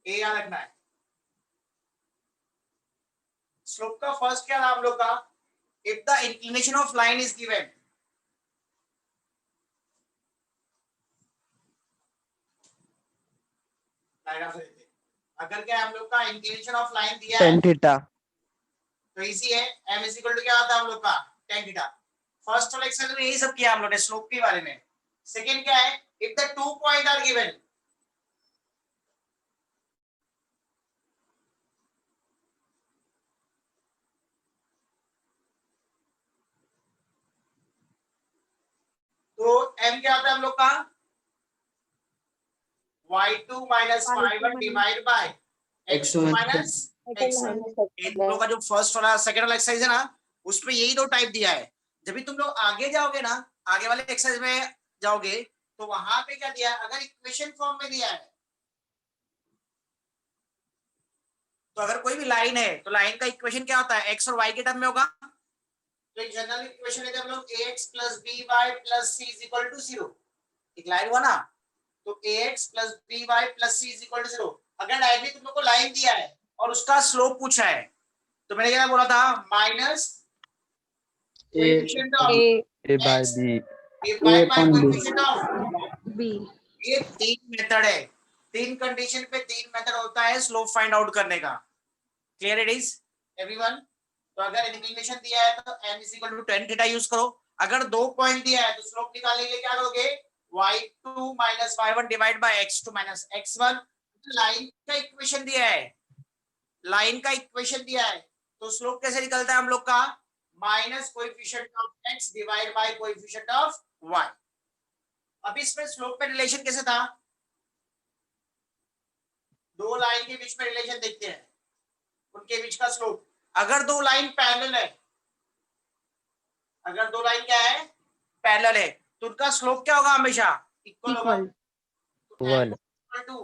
ए याद रखना है। स्लोप का फर्स्ट क्या था हम लोग का, if the inclination of line is given, अगर क्या हम लोग का इंक्लिनेशन ऑफ लाइन दिया है tan थीटा, तो इजी है, m इज इक्वल टू क्या आता है हम लोग का tan थीटा। फर्स्ट वाला एक्सरसाइज में यही सब किया हम लोग ने स्लोप के बारे में। सेकंड क्या है, if the 2 point are given, तो m क्या आता है हम लोग का y2 minus y1 divide by x2 minus x1। ये तुम लोग का जो फर्स्ट वाला सेकंड वाला एक्सरसाइज है ना, उसमें यही दो टाइप दिया है। जब भी तुम लोग आगे जाओगे ना, आगे वाले एक्सरसाइज में जाओगे, तो वहां पे क्या दिया है, अगर इक्वेशन फॉर्म में दिया है, तो अगर कोई भी लाइन है तो लाइन का इक्वेशन क्या होता है, एक्स और वाई के टर्म में होगा। तो एक जनरल इक्वेशन लेते हैं हम लोग, ax plus B Y plus C is equal to 0। एक लाइन हुआ ना, तो ax plus B Y plus C is equal to 0। अगर डायरेक्टली तुम लोग को लाइन दिया है और उसका स्लोप पूछा है, तो मैंने क्या बोला था, minus coefficient of a by x b, divide by coefficient of b। ये तीन मेथड है, तीन कंडीशन पे तीन मेथड होता है स्लोप फाइंड आउट करने का। Clear it is everyone. तो अगर इंक्लिनेशन दिया है तो m is equal to tan theta use करो। अगर 2 पॉइंट दिया है तो स्लोप निकालने के लिए क्या करोगे, y2 minus y1 divide by x2 minus x1। Line का इक्वेशन दिया है, लाइन का इक्वेशन दिया है, तो स्लोप कैसे निकलता है हम लोग का, minus coefficient of x divide by coefficient of y। अब इसमें स्लोप पे रिलेशन कैसे था, दो लाइन के बीच में रिलेशन देखते हैं, उनके बीच का स्लोप। अगर दो लाइन पैरेलल है, अगर दो लाइन क्या है पैरेलल है, तो उनका स्लोप क्या होगा, हमेशा इक्वल होगा। तो m 1 इक्वल टू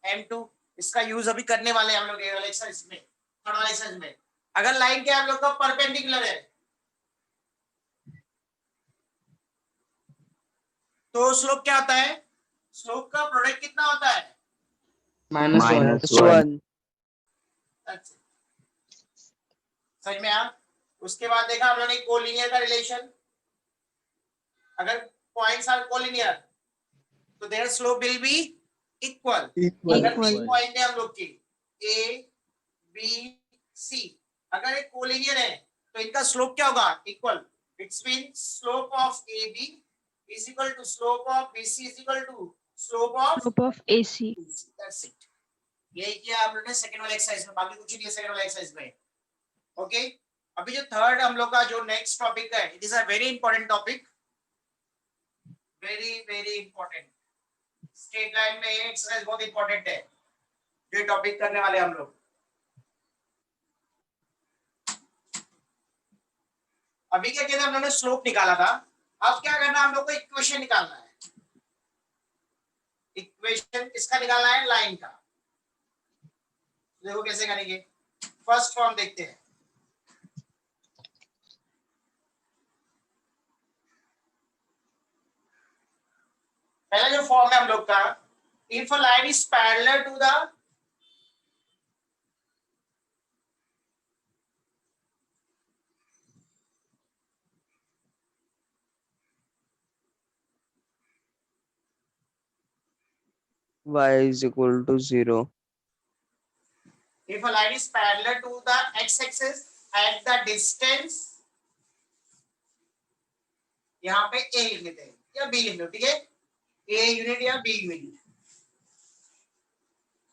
m2, इसका यूज अभी करने वाले हैं हम लोग ये वाले एक्सरसाइज में, थर्ड वाले एक्सरसाइज में। अगर लाइन क्या हम लोग का परपेंडिकुलर है, तो स्लोप क्या होता है, स्लोप का प्रोडक्ट कितना होता है, -1 समझ में आया। उसके बाद देखा हम लोगों ने कोलिनियर का रिलेशन, अगर पॉइंट्स आर कोलिनियर तो their slope will be equal. अगर तीन पॉइंट है हम लोग की ए बी सी, अगर एक कोलिनियर है तो इनका स्लोप क्या होगा, equal. It's mean slope of A B is equal to slope of B C is equal to slope of A C. That's it. यही किया हम लोगों ने सेकंड वाले एक्सरसाइज में, बाकी कुछ नहीं है सेकंड वाले एक्सरसाइज में। ओके अभी जो थर्ड हम लोग का जो नेक्स्ट टॉपिक है, it is a very important topic, very very important. Straight line में ये एक्सरसाइज बहुत इंपॉर्टेंट है, जो टॉपिक करने वाले हम लोग। अभी क्या कहते हैं, हम लोगों ने स्लोप निकाला था, अब क्या करना है, हम लोग को इक्वेशन निकालना है। इक्वेशन किसका निकालना है, लाइन का। देखो कैसे करेंगे, फर्स्ट फॉर्म देखते हैं। पहला जो फॉर्म है हम लोग का, if a line is parallel to the y is equal to 0, if a line is parallel to the x-axis at the distance, यहाँ पे a लिख लेते हैं या b लिख लो, ठीक है, a यूनिट या b यूनिट।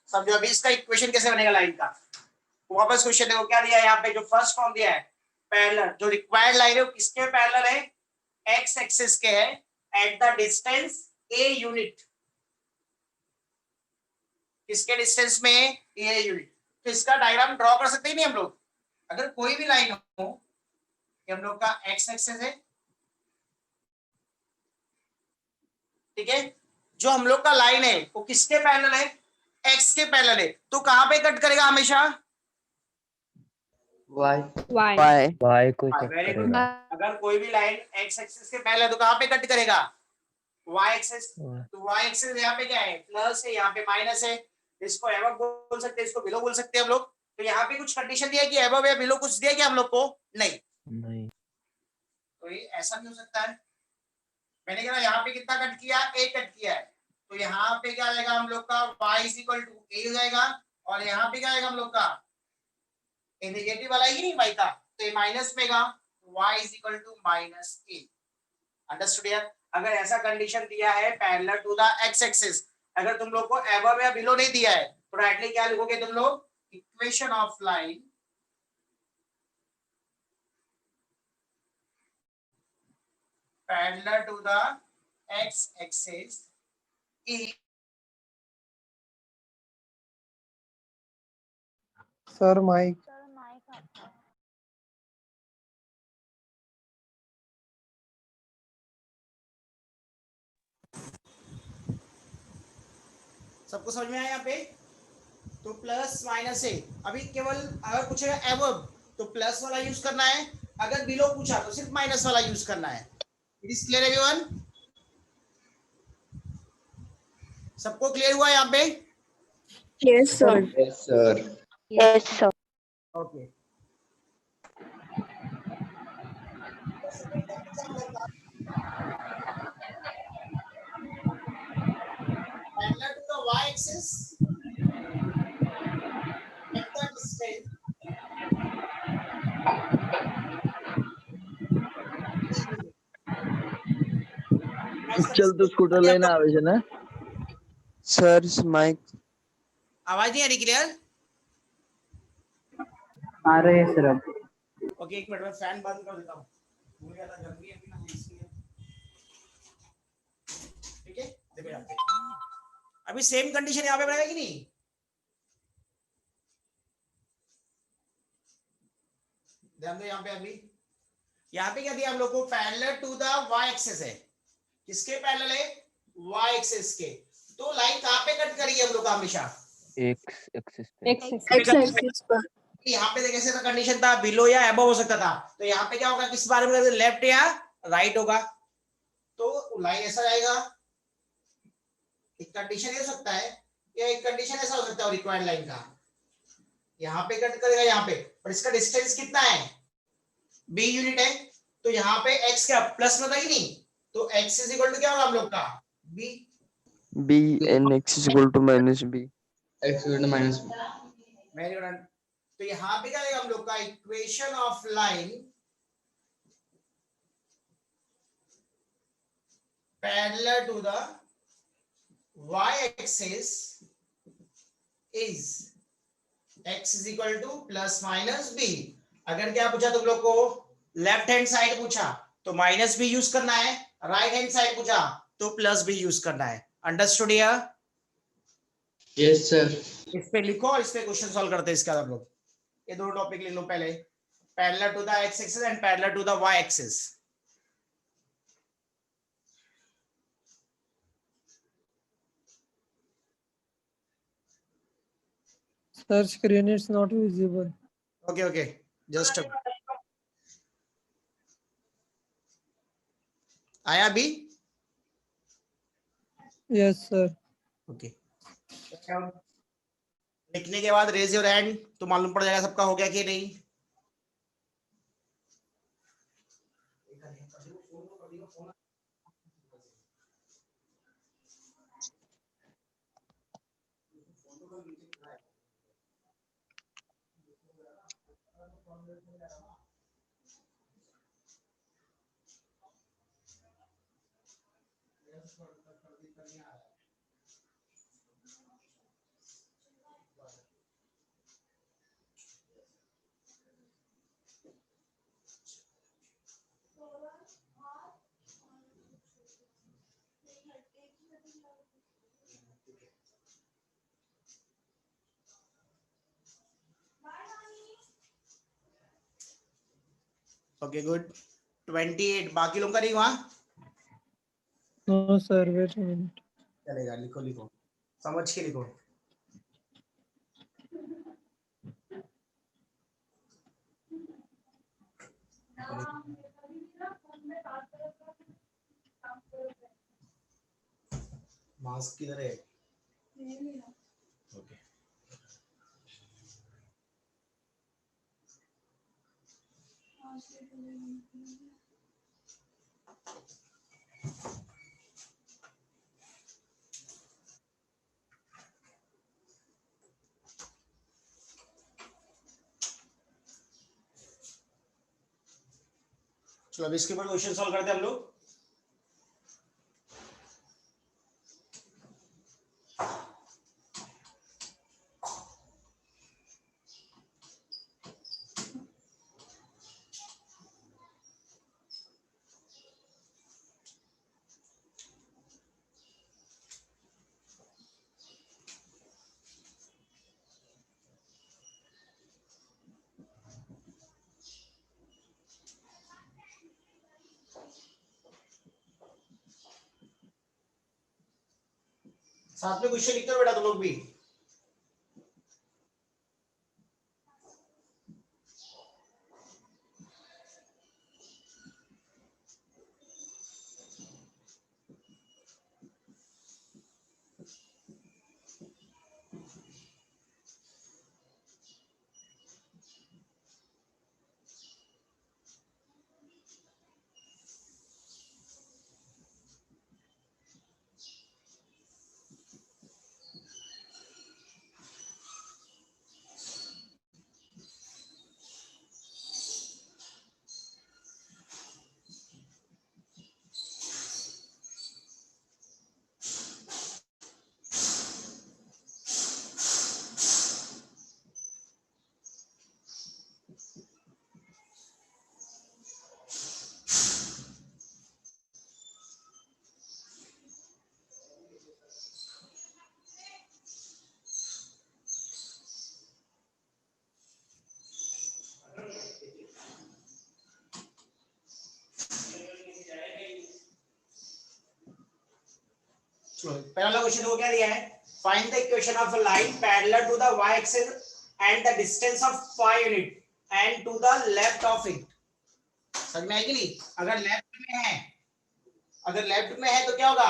समझो अभी इसका इक्वेशन कैसे बनेगा लाइन का। वापस क्वेश्चन देखो क्या दिया है यहाँ पे, जो फर्स्ट फॉर्म दिया है, पैरेलल, जो रिक्वायर्ड लाइन है वो किसके पैरेलल है, x एक्सिस के है, eight the distance a unit, किसके डिस्टेंस में, a यूनिट। तो इसका डायग्राम ड्रॉ कर सकते हैं नहीं हम लोग, अगर कोई भी लाइन हो, ये हम लोग का x एक्सिस है, ठीक है, जो हम लोग का लाइन है वो किसके पैरेलल है, x के पैरेलल है, तो कहां पे कट करेगा हमेशा, y को कट वेरी गुड। करेगा, अगर कोई भी लाइन x एक्सिस के पैरेलल है तो कहां पे कट करेगा, y एक्सिस। तो y एक्सिस यहाँ पे क्या है, प्लस है, यहाँ पे माइनस है, इसको अबव बोल सकते हैं, इसको बिलो बोल सकते हैं हम लोग। तो यहाँ पे कुछ कंडीशन दिया है कि अबव या बिलो, कुछ दिया क्या हम लोग को? नहीं। तो ये ऐसा नहीं हो सकता है। मैंने कहा यहाँ पे कितना कट किया? ए कट किया है। तो यहाँ पे क्या आएगा हम लोग का? y इज इक्वल टू ए हो जाएगा। और यहाँ पे क्या आएगा हम लोग का? ए नेगेटिव वाला ही नहीं y का, तो ये माइनस में गा, y is equal to minus a. Understood यार? अगर ऐसा कंडीशन दिया है parallel to the x axis, अगर तुम लोग को अबव या बिलो नहीं दिया है, तो डायरेक्टली क्या लिखोगे तुम लोग? Equation of line parallel to the x axis is. Sir mic. सबको समझ में आया यहाँ पे? तो प्लस माइनस है। अभी केवल अगर पूछेगा एबव तो प्लस वाला यूज करना है, अगर बिलो पूछा तो सिर्फ माइनस वाला यूज करना है। It is clear everyone? सबको क्लियर हुआ यहाँ पे? Yes, sir. Yes, sir. Yes, sir. Okay. Parallel to the y axis at the distance चल तो स्कूटर लेना आवे છે ને सर माइक आवाज नहीं आ रही क्लियर? आ रहे हैं सर अब। ओके एक मिनट में फैन बंद कर देता हूँ, मुझे ज्यादा गर्मी है अभी ना इसलिए। ठीक है देखो यहाँ पे अभी सेम कंडीशन यहाँ पे बनाएगा कि नहीं? ध्यान दो यहाँ पे। अभी यहाँ पे क्या दिया हम लोग को? Parallel to the y axis है। किसके पैरेलल है? y एक्सिस के। तो लाइन कहाँ पे कट करेगी हम लोग का हमेशा? एक्स एक्सिस पे X-axis पर। यहाँ पे देखिए ऐसा कंडीशन था, बिलो या अबव हो सकता था, तो यहाँ पे क्या होगा? किस बारे में? लेफ्ट या राइट होगा। तो लाइन ऐसा जाएगा। एक कंडीशन ये हो सकता है या एक कंडीशन ऐसा हो सकता है रिक्वायर्ड लाइन का, यहाँ पे कट करेगा यहाँ पे, पर इसका डिस्टेंस कितना है? b यूनिट है। तो यहाँ पे x क्या प्लस में था कि नहीं? तो x इज इक्वल टू क्या होगा हम लोग का? b। b and x is equal to minus b. X minus very good. तो यहाँ पे क्या आएगा हम लोग का? Equation of line parallel to the y axis is x is equal to plus minus b। अगर क्या पूछा तुम लोग को? लेफ्ट हैंड साइड पूछा तो माइनस बी यूज करना है, राइट हैंड साइड पूछा तो प्लस बी यूज करना है। अंडरस्टूड या? Yes sir. इस पे लिखो और इस पे क्वेश्चन सॉल्व करते हैं इसका हम लोग। ये दो टॉपिक ले लो पहले, parallel to the x axis and parallel to the Y axis. Sir screen is not visible. Okay okay just आया अभी? Yes, sir. ओके लिखने के बाद रेज योर हैंड तो मालूम पड़ जाएगा सबका हो गया कि नहीं। Okay good. 28 बाकी लोग का नहीं वहां? No, sir. Wait a minute. चलेगा, लिखो लिखो समझ के लिखो। मास्क किधर है? ओके चलो अब इसके ऊपर क्वेश्चन सॉल्व करते हैं हम लोग। साथ में क्वेश्चन लिखते हो बेटा तुम लोग भी। चलो पहला क्वेश्चन वो क्या दिया है, find the equation of a line parallel to the y axis and the distance of 5 unit and to the left of it. समझ में आई कि नहीं? अगर लेफ्ट में है तो क्या होगा?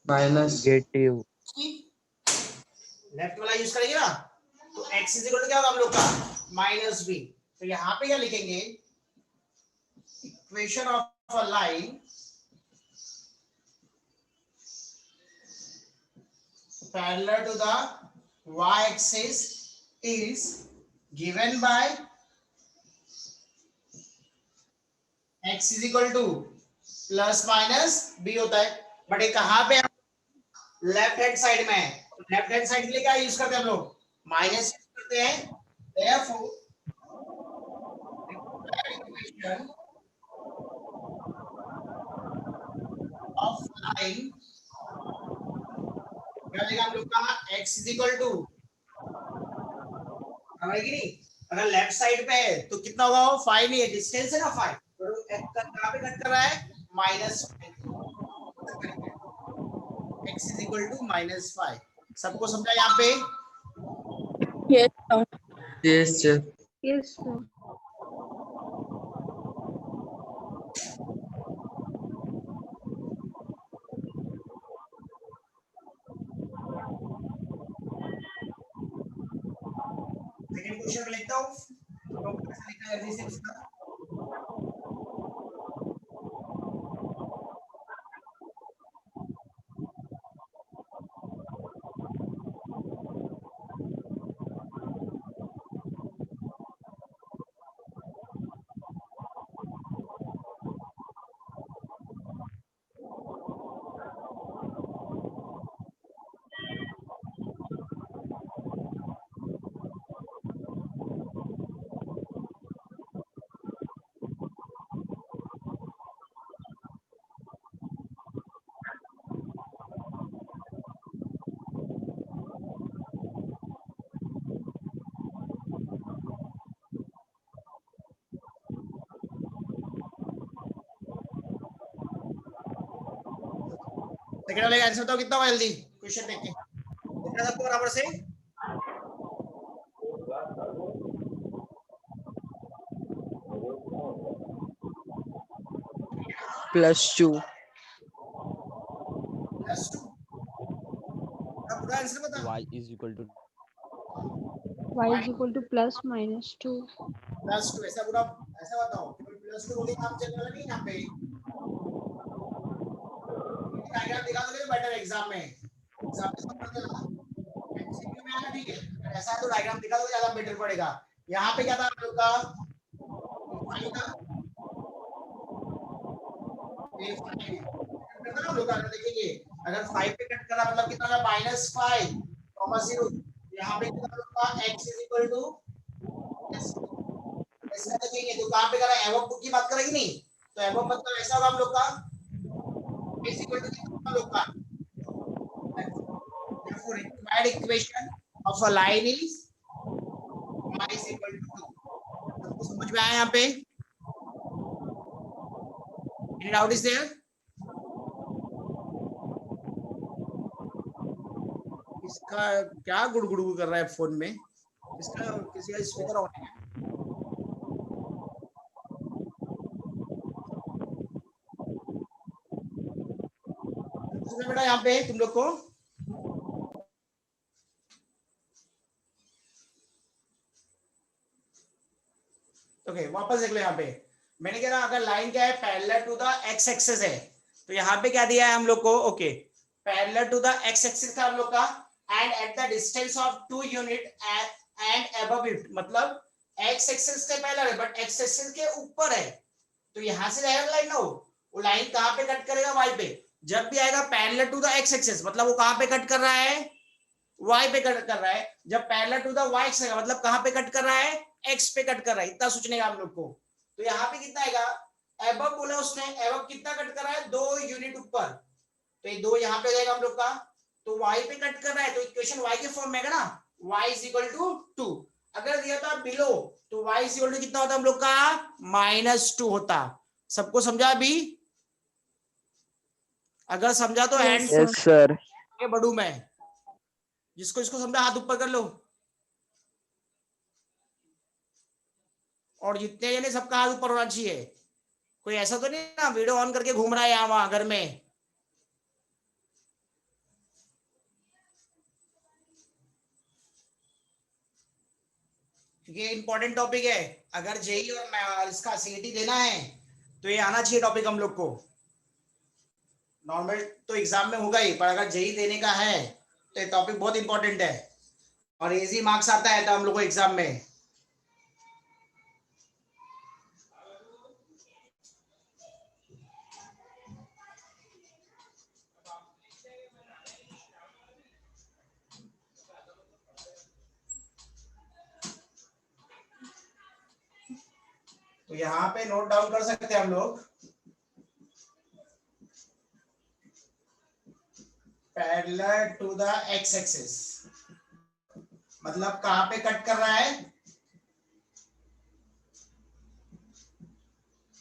Minus negative. लेफ्ट वाला यूज करेंगे ना, तो x इज इक्वल टू क्या होगा हम लोग का? Minus B. तो यहाँ पे क्या लिखेंगे? Equation of a line parallel to the y-axis is given by x is equal to plus minus b होता है। बट ये कहाँ पे? लेफ्ट हैंड साइड में है। लेफ्ट हैंड साइड के लिए क्या यूज करते हैं हम लोग? माइनस यूज करते हैं। therefore equation of line क्या देगा हम लोग का? x is equal to, समझेगी नहीं? अगर लेफ्ट साइड पे है तो कितना होगा? वो 5 नहीं है, डिस्टेंस है ना 5, तो कहां पे कट कर रहा है? -5। x is equal to -5। सबको समझा यहाँ पे? Yes, sir. Yes sir. Yes, sir. Second question में लिखता हूँ तो कैसे लिखना है जल्दी से उसका। सेकंड वाले आंसर बताओ कितना होगा जल्दी क्वेश्चन देख के। कितना सबको बराबर से? +2। +2। अब पूरा आंसर बता। y is equal to y is equal to plus minus 2. +2 ऐसा पूरा ऐसा बताओ, +2 बोलिए काम चलने वाला नहीं यहाँ पे। डायग्राम दिखा दोगे तो बेटर एग्जाम में, एग्जाम में सब पढ़ते ना, एमसीक्यू में आना ठीक है, अगर ऐसा है तो डायग्राम दिखा दोगे ज्यादा बेटर पड़ेगा। यहाँ पे क्या था आप लोग का, फाइव था, ये 5 है, करना हम लोग अगर देखेंगे, अगर 5 पे कट करा मतलब कितना था, -5 0, यहाँ पे कितना होगा, x ऐसा देखेंगे तो कहाँ पे करा, एवोब की बात करेंगे नहीं, तो एवोब मतलब ऐसा होगा हम लोग का, कितना हम लोग का, therefore required equation of a line is y is equal to 2। सबको समझ में आया यहाँ पे? Any doubt is there? इसका क्या गुड़गुड़गु कर रहा है फोन में, इसका किसी का स्पीकर ऑन है? बेटा यहाँ पे तुम लोग को ओके वापस देख लो। यहाँ पे मैंने कह रहा अगर लाइन क्या है, parallel to the x axis है, तो यहाँ पे क्या दिया है हम लोग को, okay parallel to the x axis था हम लोग का, and at the distance of 2 unit and above it, मतलब एक्स एक्सिस से पैरेलल है बट एक्स एक्सिस के ऊपर है, तो यहाँ से जाएगा लाइन ना, वो लाइन कहाँ पे कट करेगा, वाई पे। जब भी आएगा parallel to the x axis मतलब वो कहाँ पे कट कर रहा है, वाई पे कट कर रहा है। जब parallel to the Y axis मतलब कहाँ पे कट कर रहा है, एक्स पे कट कर रहा है। इतना सोचने का हम लोग को। तो यहाँ पे कितना आएगा, एबव बोला उसने, एबव कितना कट कर रहा है, 2 यूनिट ऊपर, तो ये 2 यहाँ पे जाएगा हम लोग का, तो वाई पे कट कर रहा है, तो इक्वेशन वाई के फॉर्म में है ना, y इज इक्वल टू 2। अगर दिया था बिलो तो y इज इक्वल टू कितना होता हम लोग का, -2 होता। सबको समझा अभी? अगर समझा तो हैंड यस सर। आगे बढ़ू मैं, जिसको इसको समझा हाथ ऊपर कर लो, और जितने जने सबका हाथ ऊपर होना चाहिए। कोई ऐसा तो नहीं ना वीडियो ऑन करके घूम रहा है यहाँ वहां घर में। ये इंपॉर्टेंट टॉपिक है, अगर जेई और इसका सीईटी देना है तो ये आना चाहिए टॉपिक हम लोग को। नॉर्मल तो एग्जाम में होगा ही, पर अगर जेई देने का है तो ये टॉपिक बहुत इंपॉर्टेंट है, और इजी मार्क्स आता है तो हम लोग को एग्जाम में। तो यहाँ पे नोट डाउन कर सकते हैं हम लोग, parallel to the x axis मतलब कहां पे कट कर रहा है,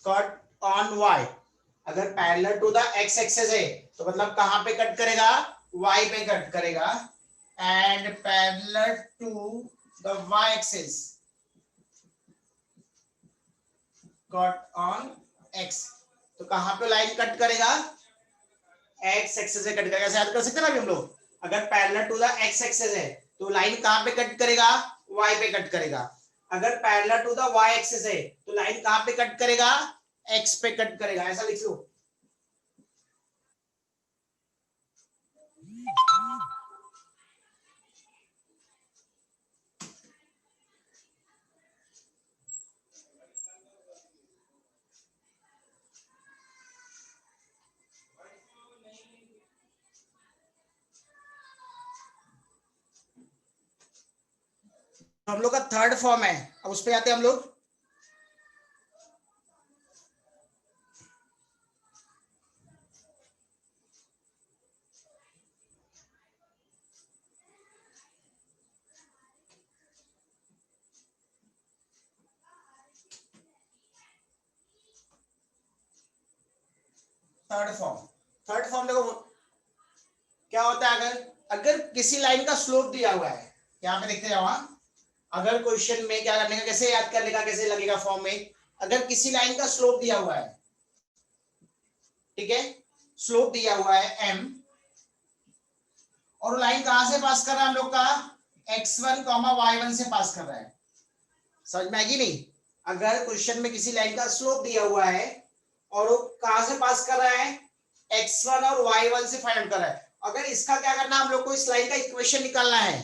कट ऑन वाई। अगर parallel to the x axis है तो मतलब कहां पे कट करेगा, वाई पे कट करेगा, and parallel to the Y axis cut on X, तो कहां पे लाइन कट करेगा, एक्स एक्सिस से कट करेगा। ऐसे याद कर सकते हैं ना अभी हम लोग, अगर parallel to the x axis है तो लाइन कहां पे कट करेगा, वाई पे कट करेगा। अगर parallel to the Y axis है तो लाइन कहां पे कट करेगा, एक्स पे कट करेगा। ऐसा लिख लो। हम लोग का थर्ड फॉर्म है, अब उस पे आते हैं हम लोग। थर्ड फॉर्म देखो क्या होता है, अगर किसी लाइन का स्लोप दिया हुआ है, यहाँ पे देखते जाओ, अगर क्वेश्चन में क्या करने का, कैसे याद करने का, कैसे लगेगा फॉर्म में, अगर किसी लाइन का स्लोप दिया हुआ है, ठीक है, स्लोप दिया हुआ है m, और लाइन कहां से पास कर रहा है हम लोग का, x1 कॉमा y1 से पास कर रहा है। समझ में आएगी नहीं? अगर क्वेश्चन में किसी लाइन का स्लोप दिया हुआ है और वो कहां से पास कर रहा है, x1 और y1 से फाइंड आउट कर रहा है, अगर इसका क्या करना है, हम लोग को इस लाइन का इक्वेशन निकालना है।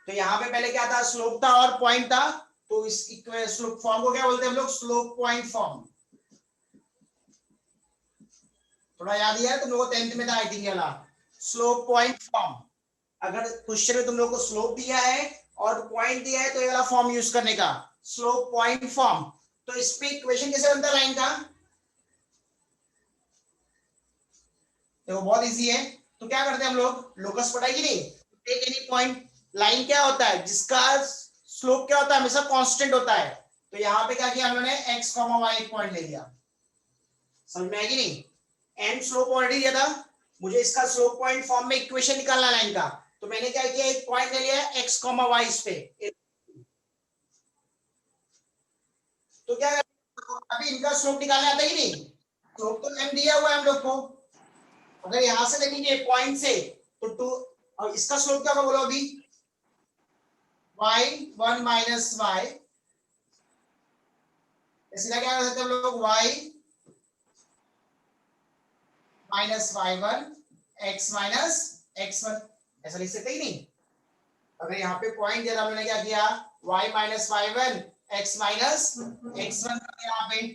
तो यहाँ पे पहले क्या था, स्लोप था और पॉइंट था, तो इस स्लोप फॉर्म को क्या बोलते हैं हम लोग, स्लोप पॉइंट फॉर्म। थोड़ा याद है तुम लोगों को 10th में था आई थिंक, वाला स्लोप पॉइंट फॉर्म। अगर क्वेश्चन में तुम लोग को स्लोप दिया है और पॉइंट दिया है तो ये वाला फॉर्म यूज करने का, स्लोप पॉइंट फॉर्म। तो इस पे इक्वेशन कैसे बनता है लाइन का, देखो बहुत इजी है। तो क्या करते हैं हम लोग, लोकस पढ़ाएगी नहीं, टेक एनी पॉइंट। लाइन क्या होता है, जिसका स्लोप क्या होता है, हमेशा कांस्टेंट होता है। तो यहाँ पे क्या किया हम लोगों ने, x, y एक पॉइंट ले लिया। समझ में आएगी नहीं? एंड स्लोप ऑलरेडी दिया था, मुझे इसका स्लोप पॉइंट फॉर्म में इक्वेशन निकालना लाइन का। तो मैंने क्या किया, एक पॉइंट ले लिया x, y इस पे। तो क्या अभी इनका स्लोप निकालना आता ही नहीं, स्लोप तो m दिया हुआ है हम लोग को। अगर यहां से देखेंगे पॉइंट से तो 2, और इसका स्लोप क्या होगा बोलो अभी, y1 माइनस y, इसलिए क्या कर सकते हैं हम लोग, y minus y1 x minus x1, ऐसा लिख सकते ही नहीं। अगर यहाँ पे पॉइंट दिया था, हमने क्या किया, y minus y1 x minus x1 यहाँ पे।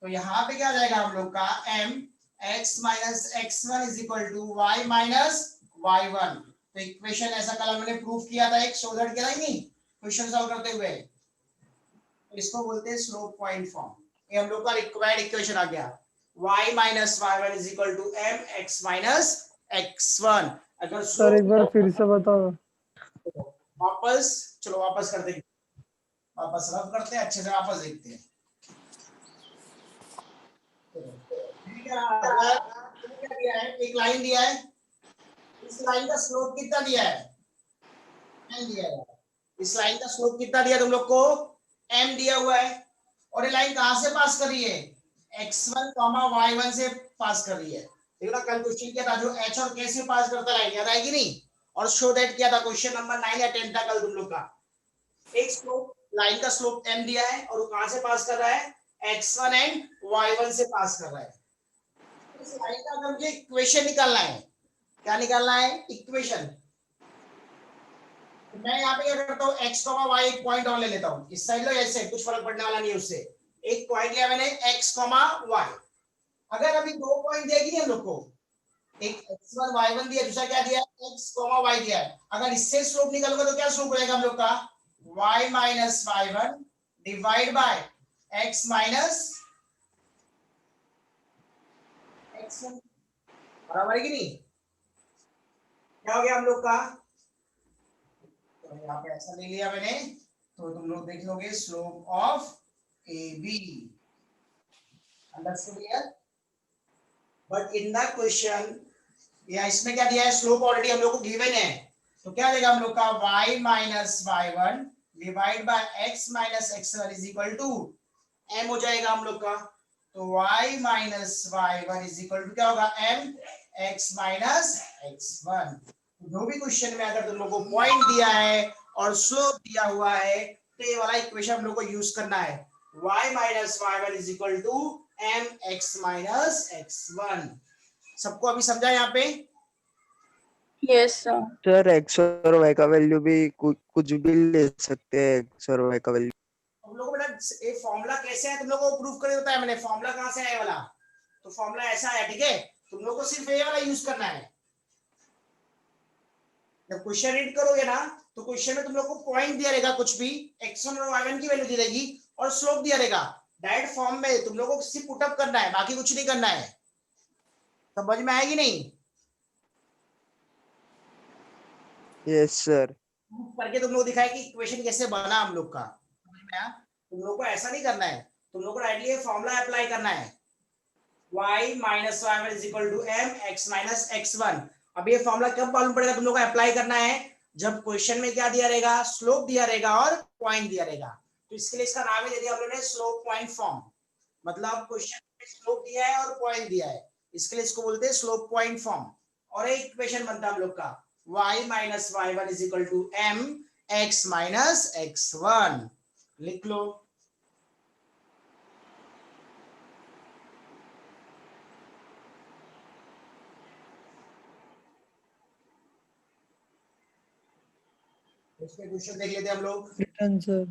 तो यहाँ पे क्या जाएगा हम लोग का, m x minus x1 is equal to y minus y1। तो इक्वेशन ऐसा कल हमने प्रूफ किया था, एक शो दैट किया था नहीं क्वेश्चन सॉल्व करते हुए, इसको बोलते हैं स्लोप पॉइंट फॉर्म। ये हम लोग का रिक्वायर्ड इक्वेशन आ गया, y minus y1 is equal to m x minus x1। अगर सर एक बार फिर से बताओ। वापस चलो, वापस करते हैं, वापस रब करते हैं, अच्छे से वापस देखते हैं। क्या दिया है, एक लाइन दिया है, इस लाइन का स्लोप कितना दिया है, m दिया है। इस लाइन का स्लोप कितना दिया तुम लोग को, m दिया हुआ है। और ये लाइन कहां से पास कर रही है, x1 y1 से पास कर रही है। देखो ना, कल क्वेश्चन किया था जो h और k से पास करता लाइन, याद आएगी नहीं? और शो दैट किया था, क्वेश्चन नंबर 9 या 10 था कल तुम लोग का। एक स्लोप, लाइन का स्लोप m दिया है और वो कहां से पास कर रहा है, x1 एंड y1 से पास कर रहा है। इस लाइन का अगर मुझे इक्वेशन निकालना है, क्या निकालना है, इक्वेशन। तो मैं यहाँ पे क्या करता हूँ, x, y एक पॉइंट और ले लेता हूँ, इस साइड लो, ऐसे कुछ फर्क पड़ने वाला नहीं है उससे। एक पॉइंट लिया मैंने x, y। अगर अभी 2 पॉइंट दिया कि नहीं हम लोग को, एक x1 y1 दिया, दूसरा क्या दिया, x, y दिया है। अगर इससे स्लोप निकालोगे तो क्या स्लोप रहेगा हम लोग का, y minus y1 divide by x minus x1, बराबर है कि नहीं? क्या हो गया हम लोग का, तो यहाँ पे ऐसा ले लिया मैंने, तो तुम लोग देख लोगे slope of AB। Understood here? But in the question या इसमें क्या दिया है, स्लोप ऑलरेडी हम लोग को गिवन है। तो क्या देगा हम लोग का, y minus y1 divide by x minus x1 is equal to m हो जाएगा हम लोग का। तो y minus y1 is equal to क्या होगा, m x माइनस x1। जो भी क्वेश्चन में अगर तुम लोग को पॉइंट दिया है और स्लोप दिया हुआ है, तो ये वाला इक्वेशन हम लोग को यूज करना है, y minus y1 is equal to m x minus x1। सबको अभी समझा यहाँ पे? Yes sir. सर x और y का वैल्यू भी कुछ भी ले सकते हैं, x और y का वैल्यू। हम लोग बेटा ये फॉर्मूला कैसे है तुम लोगों को प्रूफ कर देता है मैंने, फॉर्मूला कहां से आया वाला, तो फॉर्मूला ऐसा है, ठीक है? तुम लोग को सिर्फ ये वाला यूज करना है। जब क्वेश्चन रीड करोगे ना, तो क्वेश्चन में तुम लोग को पॉइंट दिया रहेगा, कुछ भी x1 और y1 की वैल्यू दी रहेगी और स्लोप दिया रहेगा। डायरेक्ट फॉर्म में तुम लोगों को सिर्फ पुट अप करना है, बाकी कुछ नहीं करना है। समझ में आएगी नहीं? Yes sir. करके तुम लोग दिखाए कि इक्वेशन कैसे बना हम लोग का। समझ में आया? तुम लोग को ऐसा नहीं करना है, तुम लोग को डायरेक्टली ये फॉर्मूला अप्लाई करना है, y minus y1 is equal to m x minus x1। अब ये फॉर्मूला कब मालूम पड़ेगा तुम लोग को अप्लाई करना है, जब क्वेश्चन में क्या दिया रहेगा, स्लोप दिया रहेगा और पॉइंट दिया रहेगा। तो इसके लिए इसका नाम ही दे दिया हम लोगों ने, स्लोप पॉइंट फॉर्म। मतलब क्वेश्चन में स्लोप दिया है और पॉइंट दिया है, इसके लिए इसको बोलते हैं स्लोप पॉइंट फॉर्म। और एक इक्वेशन बनता है हम लोग का, y minus y1 is equal to m x minus x1. लिख लो। इसके क्वेश्चन देख लेते हैं हम लोग। Written, sir.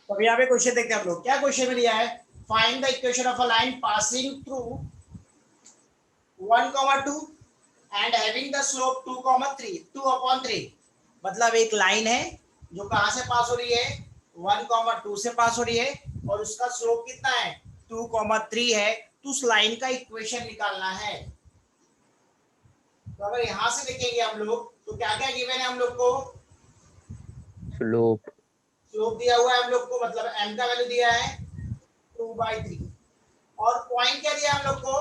तो अब यहाँ पे क्वेश्चन देखते हैं हम लोग। क्या क्वेश्चन में दिया है? Find the equation of a line passing through 1,2 and having the slope 2,3 मतलब एक लाइन है जो कहां से पास हो रही है? 1,2 से पास हो रही है और उसका स्लोप कितना है? 2,3 है। तो उस लाइन का इक्वेशन निकालना है। तो अगर यहां से देखेंगे हम लोग तो क्या क्या गिवन है हम लोग को? स्लोप स्लोप दिया हुआ है हम लोग को, मतलब m का वैल्यू दिया है 2/3 और पॉइंट क्या दिया हम लोग को?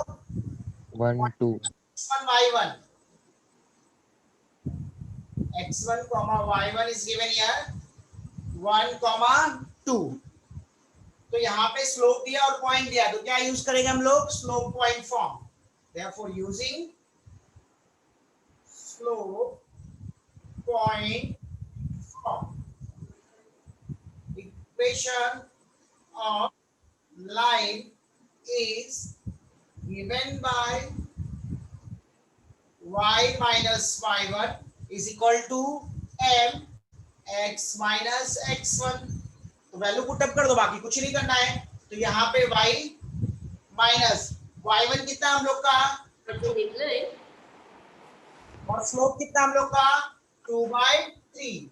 1 2 x1 y1 x1 y1 is given here 1,2। तो यहाँ पे स्लोप दिया और पॉइंट दिया, तो क्या यूज करेंगे हम लोग? Slope point form. Therefore using slope point form, equation of line is given by y minus y1 is equal to m x minus x1। तो वैल्यू पुट अप कर दो, बाकी कुछ नहीं करना है। तो यहाँ पे y माइनस y1 कितना हम लोग का? और स्लोप कितना हम लोग का? 2/3।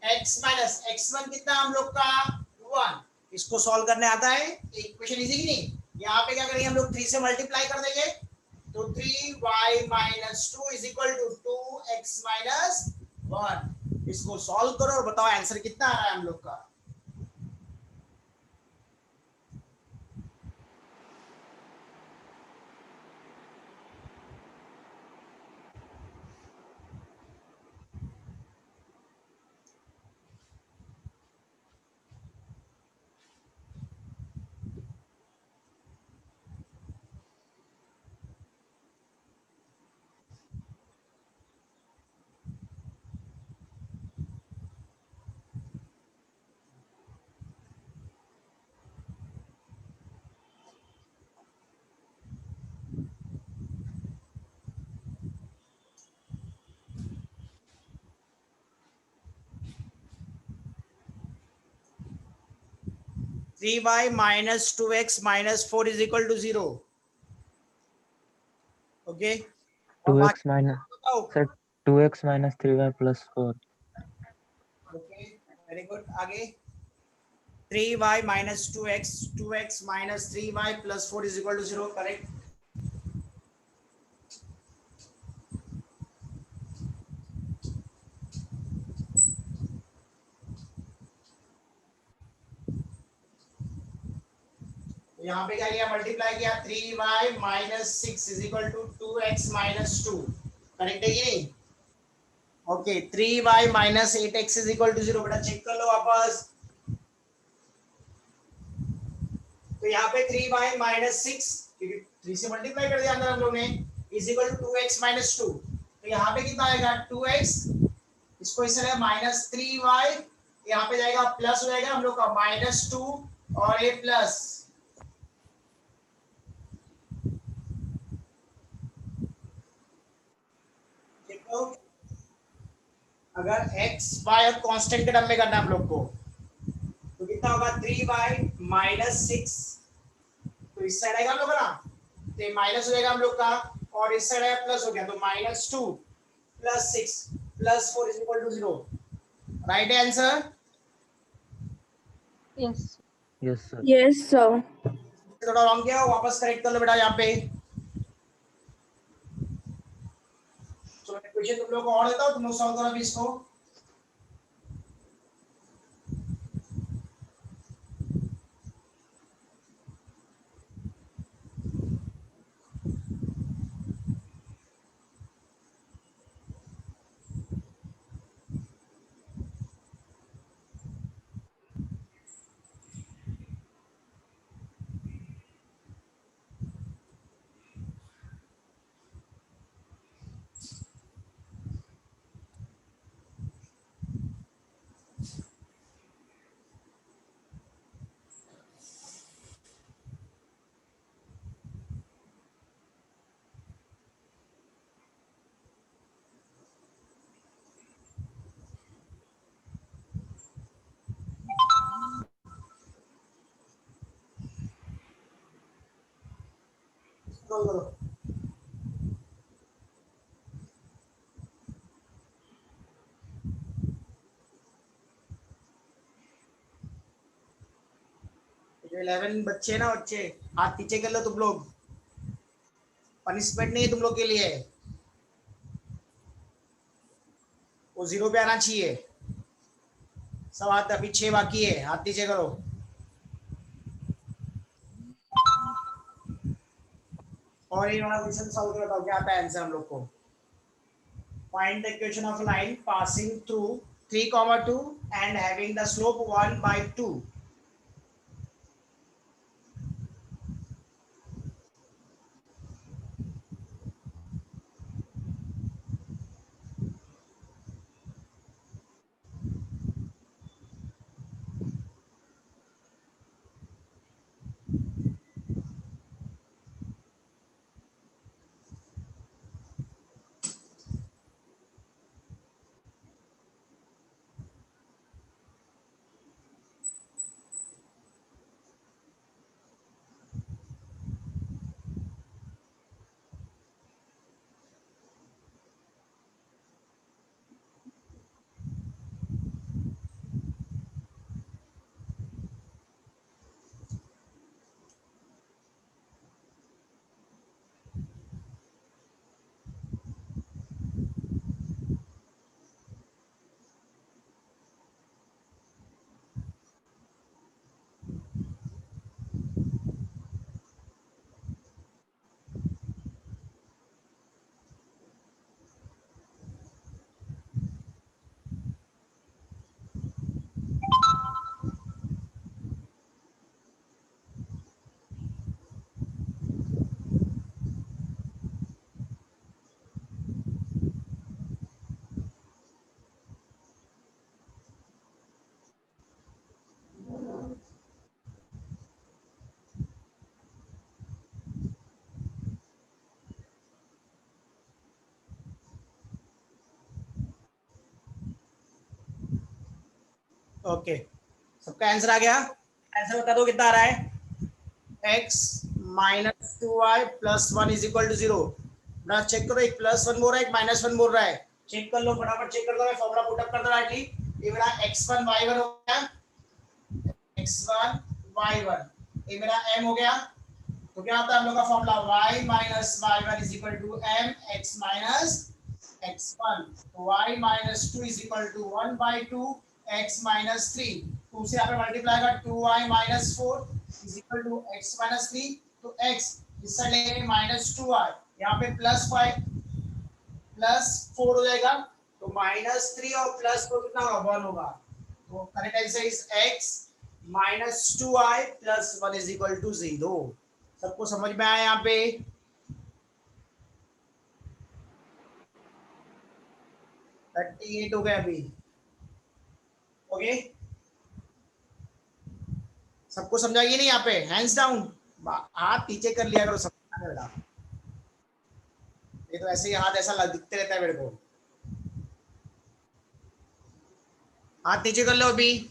x माइनस x1 कितना हम लोग का? 1। इसको सॉल्व करने आता है? इक्वेशन इजी की नहीं? यहाँ पे क्या करेंगे हम लोग? 3 से मल्टीप्लाई कर देंगे तो 3y minus 2 is equal to 2x minus 1। इसको सॉल्व करो और बताओ आंसर कितना आ रहा है हम लोग का। Three Y minus 2x minus 4 is equal to 0। Okay, 2x minus sir 2x minus 3y plus 4 okay very good. आगे 3y minus 2x minus 3y plus 4 is equal to 0। Correct. यहाँ पे क्या किया? मल्टीप्लाई किया 3y minus 6 is equal to 2x minus 2। Correct है कि नहीं? Okay 3y minus 8x is equal to 0। बेटा चेक कर लो वापस। तो यहाँ पे 3y माइनस 6, क्योंकि 3 से मल्टीप्लाई कर दिया अंदर हम लोग ने, is equal to 2x minus 2। तो यहाँ पे कितना आएगा 2x, इसको इस तरह माइनस 3y, यहाँ पे जाएगा प्लस हो जाएगा हम लोग का माइनस 2 और ये प्लस। देखो अगर x y और कांस्टेंट के टर्म में करना है हम लोग को, तो कितना होगा 3y माइनस 6, तो इस साइड आएगा हम लोग का ना, तो माइनस हो जाएगा हम लोग का, और इस साइड आएगा प्लस हो गया, तो minus 2 plus 6 plus 4 is equal to 0। Right answer. Yes. Yes, sir. Yes, sir. थोड़ा रॉन्ग किया, वापस करेक्ट कर लो बेटा यहाँ पे। चलो मैं क्वेश्चन तुम लोग को और देता हूँ, तुम लोग सॉल्व करो अभी इसको। सॉल्व करो। जो 11 बच्चे ना, बच्चे हाथ पीछे कर लो तुम लोग, पनिशमेंट नहीं है तुम लोग के लिए, वो 0 पे आना चाहिए। सब हाथ, अभी 6 बाकी है, हाथ नीचे करो। और ये वाला क्वेश्चन सॉल्व कर बताओ क्या आता है आंसर हम लोग को। Find the equation of line passing through 3, 2 and having the slope 1/2। Okay, सबका आंसर आ गया। आंसर बता दो कितना आ रहा है। x minus 2y plus 1 is equal to 0। ना चेक करो, एक प्लस 1 बोल रहा है, एक माइनस 1 बोल रहा है। चेक कर लो, फटाफट चेक कर दो। मैं फॉर्मूला पुट अप कर दो राइटली। ये मेरा x1 y1 हो गया, x1 y1, ये मेरा m हो गया। तो क्या आता है हम लोग का formula, y minus y1 is equal to m x minus x1। तो y minus 2 is equal to 1/2 x minus 3। 2 से यहाँ पे मल्टीप्लाई का 2y minus 4 is equal to x minus 3। तो x इस साइड लेंगे माइनस 2y, यहाँ पे प्लस 5 प्लस 4 हो जाएगा, तो -3 और प्लस को कितना होगा 1 होगा, तो correct answer is x -2i + 1 = 0। सबको समझ में आया यहाँ पे? $38 हो गया अभी। ओके, सबको समझा कि नहीं? यहाँ पे हैंड्स डाउन, हाथ नीचे कर लिया करो समझना बेटा, ये तो ऐसे ही हाथ ऐसा दिखते रहता है मेरे को। हाथ नीचे कर लो अभी,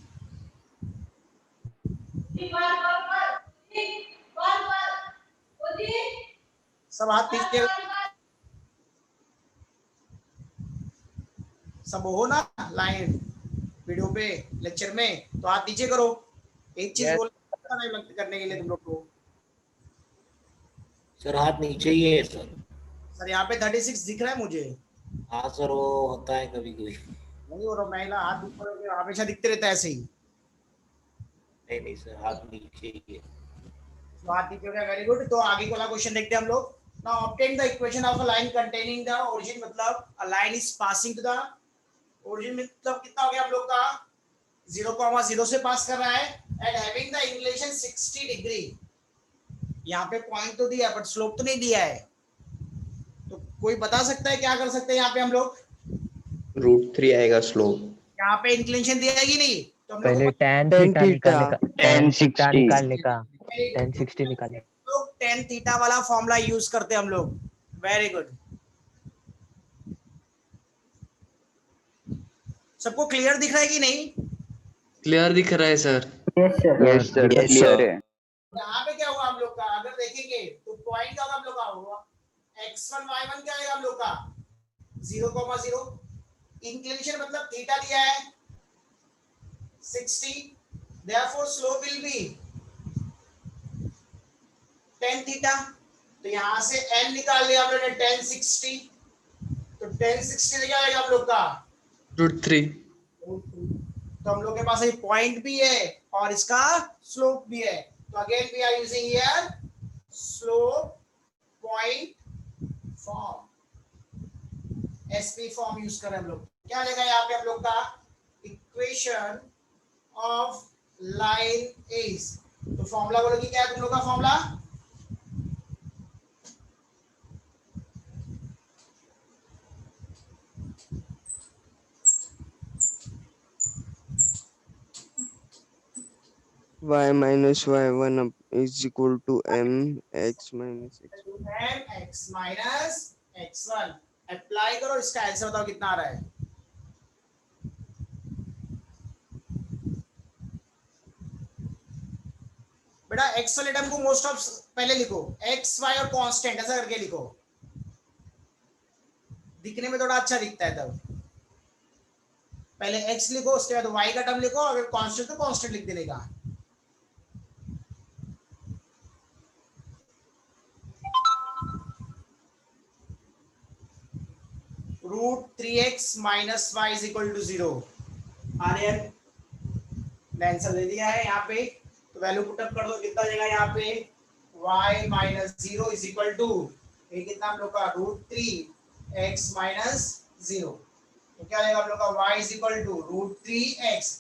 सब हाथ नीचे, सब हो ना लाइन वीडियो पे लेक्चर में, तो हाथ नीचे करो। एक चीज Yes. बोल नहीं करने के लिए तुम लोग को। सर हाथ नीचे ही है सर। सर यहाँ पे 36 दिख रहा है मुझे। हाँ सर वो होता है कभी कभी। नहीं हो रहा, महिला हाथ ऊपर हमेशा दिखते रहता है ऐसे ही। नहीं सर हाथ नीचे ही है। तो हाथ नीचे हो गया, वेरी गुड। तो आगे वाला क्वेश्चन देखते हैं हम लोग। Now obtain the equation of a line containing the origin, मतलब a line is passing to the origin, मतलब कितना हो गया हम लोग का 0,0 से पास कर रहा है and having the inclination 60 degree. यहाँ पे पॉइंट तो दिया बट स्लोप तो नहीं दिया है, तो कोई बता सकता है क्या कर सकते हैं यहाँ पे हम लोग? √3 आएगा स्लोप। यहाँ पे इंक्लिनेशन दिया है कि नहीं? तो हम लोग पहले tan थीटा निकालने का, tan थीटा निकालने का, tan 60 निकालने का। लोग tan थीटा वाला फॉर्मूला यूज करते हैं हम लोग। वेरी गुड, सबको क्लियर दिख रहा है कि नहीं? क्लियर दिख रहा है सर। यस सर क्लियर है। यहाँ पे क्या हुआ हम लोग का, अगर देखेंगे तो पॉइंट का हम लोग का हुआ x1 y1 क्या आएगा हम लोग का 0,0। इंक्लिनेशन मतलब थीटा दिया है 60, therefore slope will be tan theta. तो यहाँ से n निकाल लिया हम लोग ने tan 60, तो tan 60 क्या आएगा हम लोग का √3। तो हम लोग के पास एक पॉइंट भी है और इसका स्लोप भी है। तो again we are using here slope point form, SP form use करें हम लोग। क्या लेगा यहाँ पे हम लोग का इक्वेशन ऑफ लाइन इज, तो फॉर्मूला बोलोगे क्या है तुम लोग का formula? y minus y1 is equal to mx minus x। x minus x1 apply करो, इसका आंसर बताओ कितना आ रहा है? बेटा एक्सोलेटम को मोस्ट ऑफ पहले लिखो x y और कांस्टेंट ऐसा करके लिखो, दिखने में थोड़ा अच्छा दिखता है। तब पहले x लिखो, उसके बाद y का टर्म लिखो, अगर कांस्टेंट तो कांस्टेंट लिख देने का। √3x minus y is equal to 0। Aryan ने आंसर दे दिया है यहाँ पे, तो वैल्यू पुट अप कर दो, कितना देगा यहाँ पे y minus 0 is equal to ये कितना हम लोग का √3x minus 0। तो क्या आएगा हम लोग का y is equal to √3x,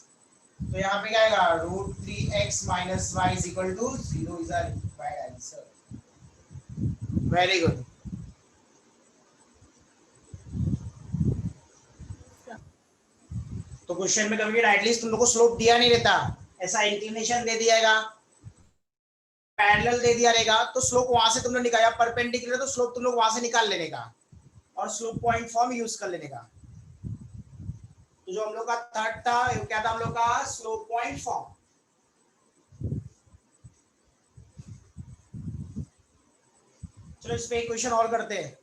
तो यहाँ पे क्या आएगा √3x minus y is equal to 0 is our required answer। Very good. तो क्वेश्चन में कभी एटलीस्ट तुम लोग को स्लोप दिया नहीं रहता, ऐसा इंक्लिनेशन दे दियागा, पैरेलल दे दिया रहेगा, तो स्लोप वहां से तुम लोग निकाला, परपेंडिकुलर तो स्लोप तुम लोग वहां से निकाल लेने का और स्लोप पॉइंट फॉर्म यूज कर लेने का। तो जो हम लोग का थर्ड था वो क्या था हम लोग का स्लोप पॉइंट फॉर्म। चलो इस पे एक क्वेश्चन और करते हैं।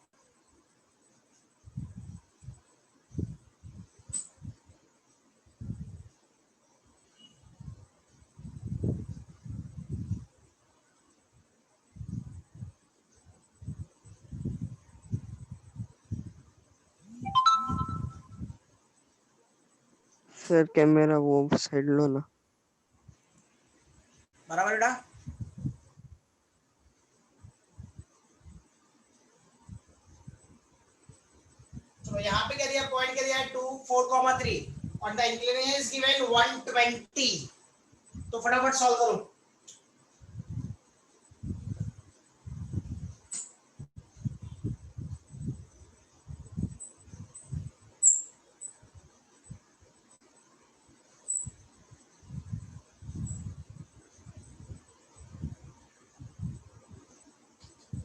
सर कैमरा वो साइड लो ना। बराबर बेटा, चलो यहाँ पे क्या दिया, पॉइंट क्या दिया है 2 4,3 और द इंक्लिनेशन इज गिवन 120, तो फटाफट सॉल्व करो।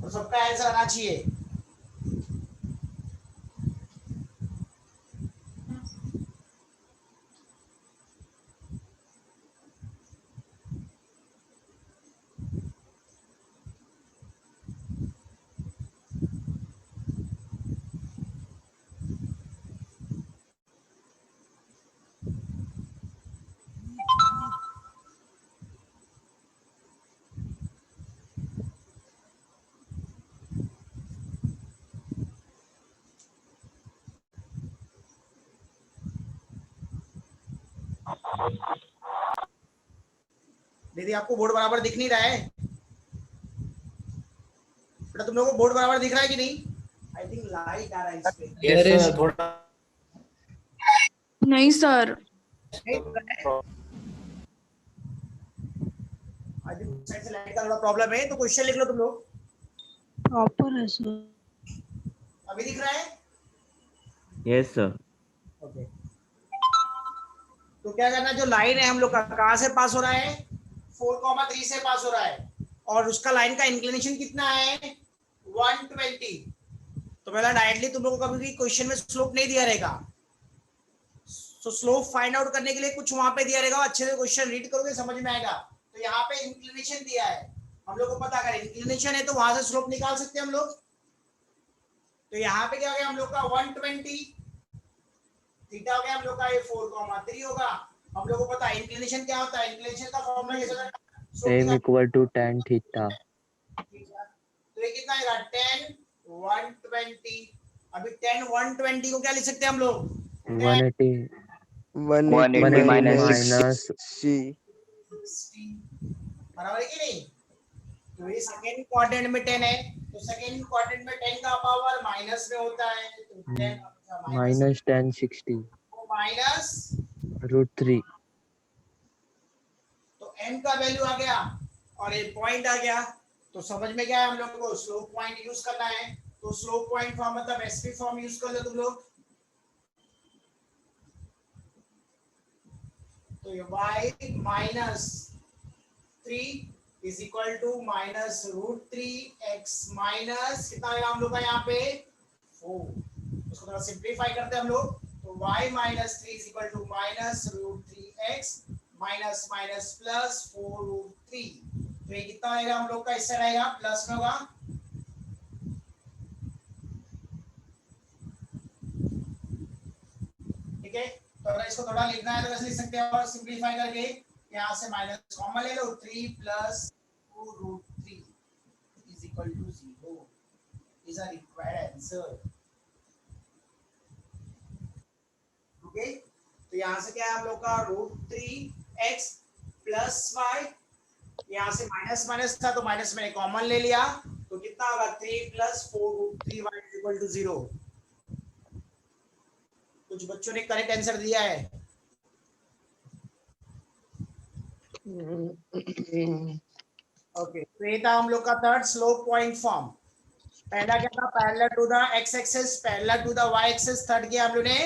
और सबका आंसर आना चाहिए। दीदी आपको बोर्ड बराबर दिख नहीं रहा है बेटा? तुम लोगों को बोर्ड बराबर दिख रहा है कि नहीं? आई थिंक लाइट आ रहा है इस पे। Yes, There sir. is- थोड़ा नहीं सर। आई थिंक साइड से लाइट का थोड़ा प्रॉब्लम है, तो क्वेश्चन लिख लो तुम लोग। Proper है sir. अभी दिख रहा है? Yes sir. ओके। तो क्या करना, जो लाइन है हम लोग का कहां से पास हो रहा है? 4,3 से पास हो रहा है और उसका लाइन का इंक्लिनेशन कितना है? 120। तो पहला डायरेक्टली तुम लोगों को कभी भी क्वेश्चन में स्लोप नहीं दिया रहेगा, तो स्लोप फाइंड आउट करने के लिए कुछ वहां पे दिया रहेगा, अच्छे से क्वेश्चन रीड करोगे समझ में आएगा। तो यहाँ पे इंक्लिनेशन दिया है, हम लोग को पता अगर इंक्लिनेशन है तो वहां से स्लोप निकाल सकते हैं हम लोग। तो यहाँ पे क्या हो गया हम लोग का 120, थीटा हो गया हम लोग का ये 4,3 होगा। हम लोग को पता है इंक्लिनेशन क्या होता है, इंक्लिनेशन का फॉर्मूला कैसे होता है? m equal to tan theta। तो ये कितना आएगा? 10 120। अभी 10 120 को क्या लिख सकते हैं हम लोग? 180 180 minus 60 बराबर है कि नहीं? तो ये सेकंड क्वाड्रेंट में 10 है, तो सेकंड क्वाड्रेंट में 10 का पावर माइनस में होता है, तो 10 minus tan 60 माइनस √3। तो m का वैल्यू आ गया और ये पॉइंट आ गया। तो समझ में क्या है, हम लोग को स्लोप पॉइंट यूज करना है। तो स्लोप पॉइंट फॉर्म मतलब एसपी फॉर्म यूज कर लो तुम लोग। तो ये y minus 3 is equal to minus √3x minus कितना आएगा हम लोग का यहाँ पे 4। उसको थोड़ा सिंप्लीफाई करते हैं हम लोग, तो y minus 3 is equal to minus √3x minus minus plus 4√3। तो ये कितना आएगा हम लोग का, इससे रहेगा प्लस में होगा। ठीक है, तो अगर इसको थोड़ा लिखना है तो कैसे लिख सकते हैं, और सिंप्लीफाई करके यहाँ से माइनस कॉमन ले लो, 3 plus 2√3 is equal to 0 is a required answer. Okay, तो यहाँ से क्या है हम लोग का √3x प्लस y, यहाँ से माइनस माइनस था तो माइनस मैंने कॉमन ले लिया, तो कितना होगा 3 plus 4√3y is equal to 0। कुछ बच्चों ने करेक्ट आंसर दिया है। ओके, तो ये था हम लोग का थर्ड स्लोप पॉइंट फॉर्म। पहला क्या था, parallel to the x axis, parallel to the Y axis. Third किया हम लोग ने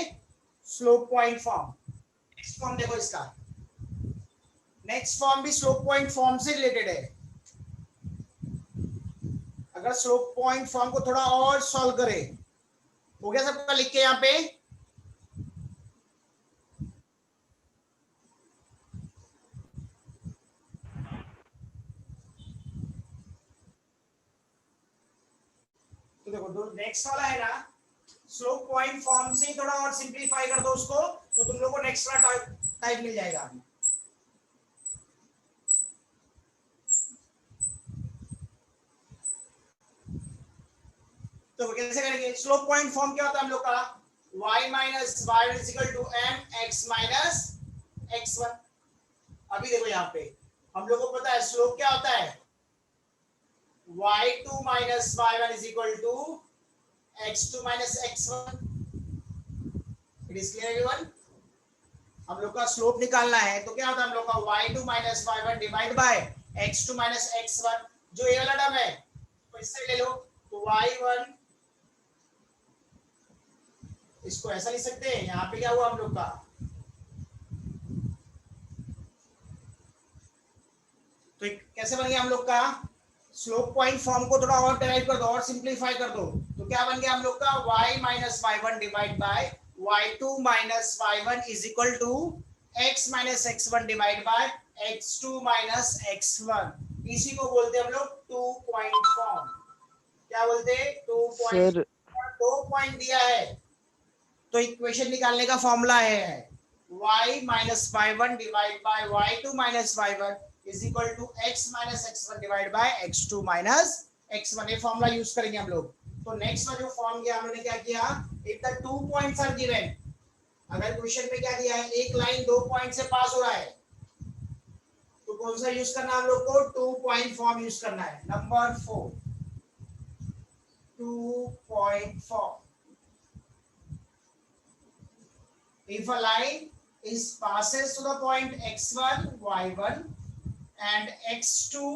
slope point form. Next form देखो इसका, नेक्स्ट फॉर्म भी स्लोप पॉइंट फॉर्म से रिलेटेड है। अगर स्लोप पॉइंट फॉर्म को थोड़ा और सॉल्व करें, हो गया सबका लिख के यहाँ पे? तो देखो नेक्स्ट वाला है ना, स्लोप पॉइंट फॉर्म से थोड़ा और सिंप्लीफाई कर दो उसको, तो तुम लोग को नेक्स्ट वाला टाइप मिल जाएगा। तो कैसे करेंगे, स्लोप पॉइंट फॉर्म क्या होता है हम लोग का, y minus Y is equal to m x minus x1। अभी देखो यहाँ पे हम लोग को पता है स्लोप क्या होता है, y2 minus y1 is equal to x2 minus x1। It is clear everyone? हम लोग का स्लोप निकालना है तो क्या होता है हम लोग का y2 minus y1 divide by x2 minus x1, जो ये वाला टर्म है तो इससे ले लो, तो y1 इसको ऐसा लिख सकते हैं, यहाँ पे क्या हुआ हम लोग का, तो कैसे बन गया हम लोग का स्लोप पॉइंट फॉर्म को थोड़ा और डेराइव कर दो और सिंप्लीफाई कर दो, तो क्या बन गया हम लोग का y minus y1 divide by y2 minus y1 is equal to x minus x1 divide by x2 minus x1। इसी को बोलते हैं हम लोग 2 पॉइंट फॉर्म। क्या बोलते हैं? 2 पॉइंट। सर 2 पॉइंट दिया है तो इक्वेशन निकालने का फॉर्मूला है y minus y1 divide by y2 minus y1 is equal to x minus x1 divide by x2 minus x1। ये फॉर्मूला यूज करेंगे हम लोग। तो नेक्स्ट में जो फॉर्म किया हमने क्या किया, if the 2 points are given, अगर क्वेश्चन में क्या दिया है एक लाइन 2 पॉइंट से पास हो रहा है तो कौन सा यूज करना है हम लोग को, 2 पॉइंट फॉर्म यूज करना है। Number 4 2 point form. If a line is passes to the point x1 y1 and x2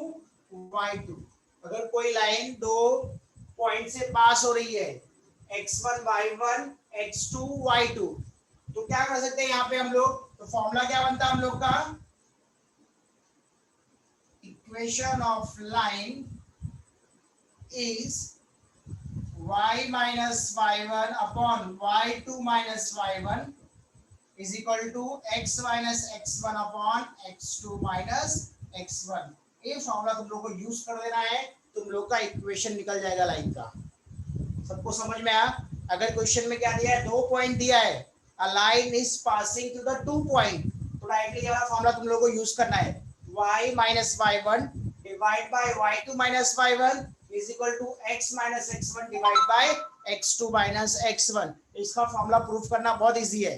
y2, अगर कोई लाइन 2 पॉइंट से पास हो रही है x1 y1 x2 y2, तो क्या कर सकते हैं यहाँ पे हम लोग, तो फॉर्मूला क्या बनता है हम लोग का, equation of line is y minus y1 upon y2 minus y1 is equal to x minus x1 upon x2 minus x1। ये फॉर्मूला तुम लोग को यूज कर देना है, तुम लोग का इक्वेशन निकल जाएगा लाइन का। सबको समझ में आया? अगर क्वेश्चन में क्या दिया है, 2 पॉइंट दिया है, a line is passing to the 2 point, तो डायरेक्टली ये वाला फॉर्मूला तुम लोग को यूज करना है, y minus y1 divide by y2 minus y1 is equal to x minus x1 divide by x2 minus x1। इसका फॉर्मूला प्रूफ करना बहुत इजी है।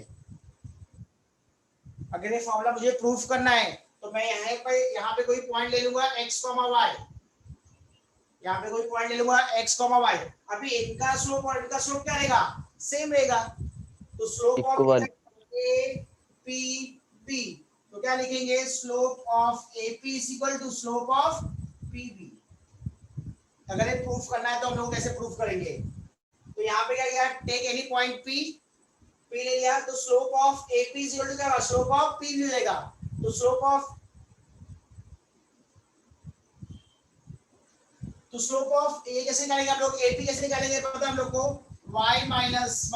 अगर ये फॉर्मूला मुझे प्रूफ करना है तो मैं यहाँ पे कोई पॉइंट ले लूंगा x, y, यहाँ पे कोई पॉइंट ले लूंगा x, y। अभी इनका स्लोप और इनका स्लोप क्या रहेगा, सेम रहेगा, तो slope of A P B, तो क्या लिखेंगे, slope of AP is equal to slope of PB। अगर ये प्रूफ करना है तो हम लोग कैसे प्रूफ करेंगे, तो यहाँ पे क्या किया, टेक एनी पॉइंट P ले लिया, तो slope of AP is equal to क्या, स्लोप ऑफ P मिलेगा, तो स्लोप ऑफ A कैसे निकालेंगे हम लोग, AP कैसे निकालेंगे पता है हम लोग को, y minus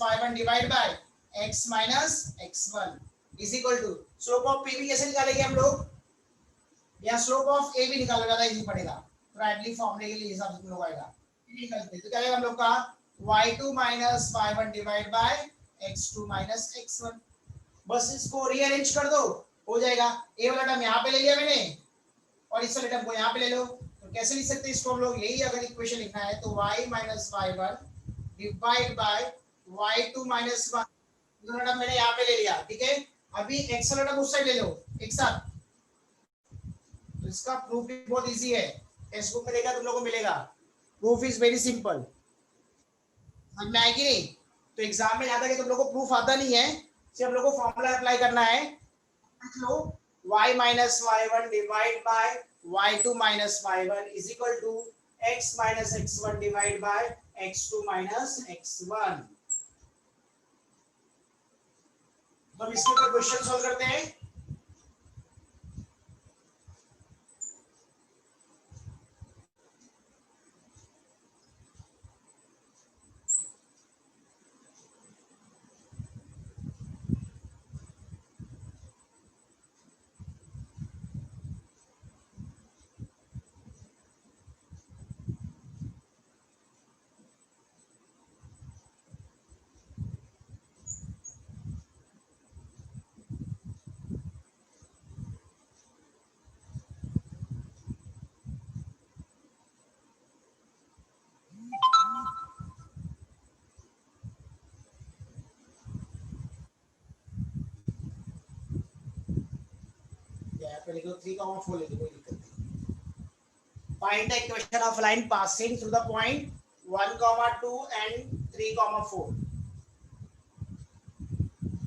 y1 divide by x minus x1 is equal to slope of PB कैसे निकालेंगे हम लोग, या स्लोप ऑफ AB निकालना ज्यादा इजी पड़ेगा, राइटली फॉर्मूले के लिए हिसाब से तुम लोग आएगा, निकालते तो क्या आएगा हम लोग का y2 minus y1 divide by x2 minus x1। बस इसको रीअरेंज कर दो, हो जाएगा। ए वाला टर्म यहाँ पे ले लिया मैंने और इस वाले टर्म को यहाँ पे ले लो, तो कैसे लिख सकते हैं इसको हम लोग, यही अगर इक्वेशन लिखना है तो y minus y1 divide by y2 minus 1, दोनों टर्म मैंने यहाँ पे ले लिया, ठीक है। अभी x वाला टर्म उस साइड ले लो एक साथ, तो इसका प्रूफ भी बहुत इजी है, टेक्स्ट बुक में देखा तुम लोगों को मिलेगा, प्रूफ इज वेरी सिंपल। समझ में आएगी नहीं, तो एग्जाम में आता है कि तुम लोग को प्रूफ आता नहीं है, सिर्फ हम लोग को फॉर्मूला अप्लाई करना है। लो y minus y1 divide by y2 minus y1 is equal to x minus x1 divide by x2 minus x1। तो इसके ऊपर क्वेश्चन सॉल्व करते हैं। लिखो 3,4 लिखो, कोई दिक्कत नहीं। Find the equation of line passing through the point 1, 2 and 3, 4।